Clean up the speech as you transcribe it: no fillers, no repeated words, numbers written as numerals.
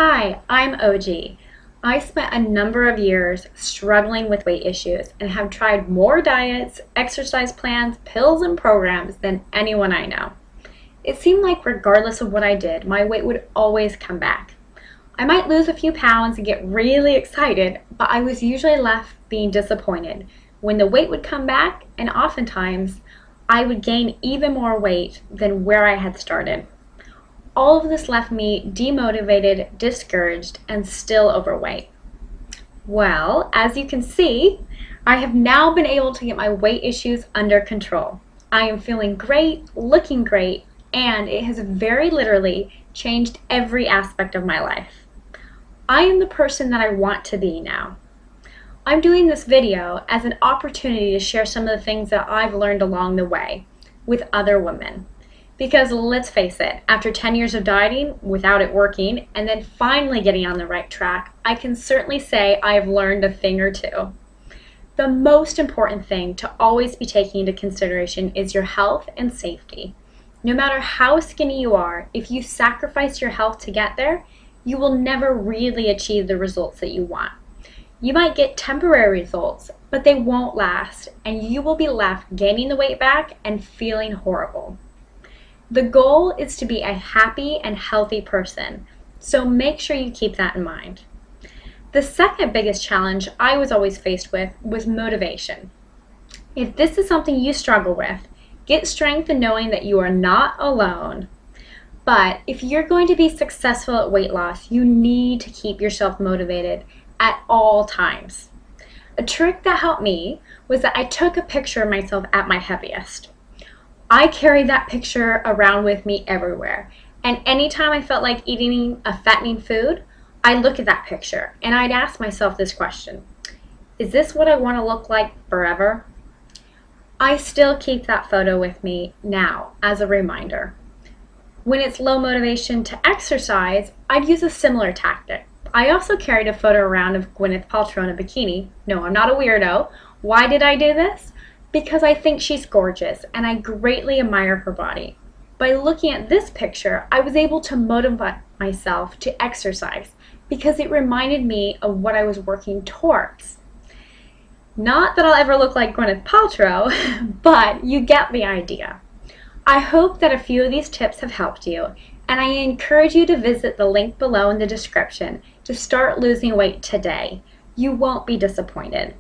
Hi, I'm OG. I spent a number of years struggling with weight issues and have tried more diets, exercise plans, pills, and programs than anyone I know. It seemed like regardless of what I did, my weight would always come back. I might lose a few pounds and get really excited, but I was usually left being disappointed when the weight would come back, and oftentimes I would gain even more weight than where I had started. All of this left me demotivated, discouraged, and still overweight. Well, as you can see, I have now been able to get my weight issues under control. I am feeling great, looking great, and it has very literally changed every aspect of my life. I am the person that I want to be now. I'm doing this video as an opportunity to share some of the things that I've learned along the way with other women. Because let's face it, after 10 years of dieting without it working and then finally getting on the right track, I can certainly say I have learned a thing or two. The most important thing to always be taking into consideration is your health and safety. No matter how skinny you are, if you sacrifice your health to get there, you will never really achieve the results that you want. You might get temporary results, but they won't last, and you will be left gaining the weight back and feeling horrible. The goal is to be a happy and healthy person, so make sure you keep that in mind. The second biggest challenge I was always faced with was motivation. If this is something you struggle with, get strength in knowing that you are not alone. But if you're going to be successful at weight loss, you need to keep yourself motivated at all times. A trick that helped me was that I took a picture of myself at my heaviest. I carried that picture around with me everywhere, and anytime I felt like eating a fattening food, I'd look at that picture and I'd ask myself this question: is this what I want to look like forever? I still keep that photo with me now as a reminder. When it's low motivation to exercise, I'd use a similar tactic. I also carried a photo around of Gwyneth Paltrow in a bikini. No, I'm not a weirdo. Why did I do this? Because I think she's gorgeous and I greatly admire her body. By looking at this picture, I was able to motivate myself to exercise because it reminded me of what I was working towards. Not that I'll ever look like Gwyneth Paltrow, but you get the idea. I hope that a few of these tips have helped you, and I encourage you to visit the link below in the description to start losing weight today. You won't be disappointed.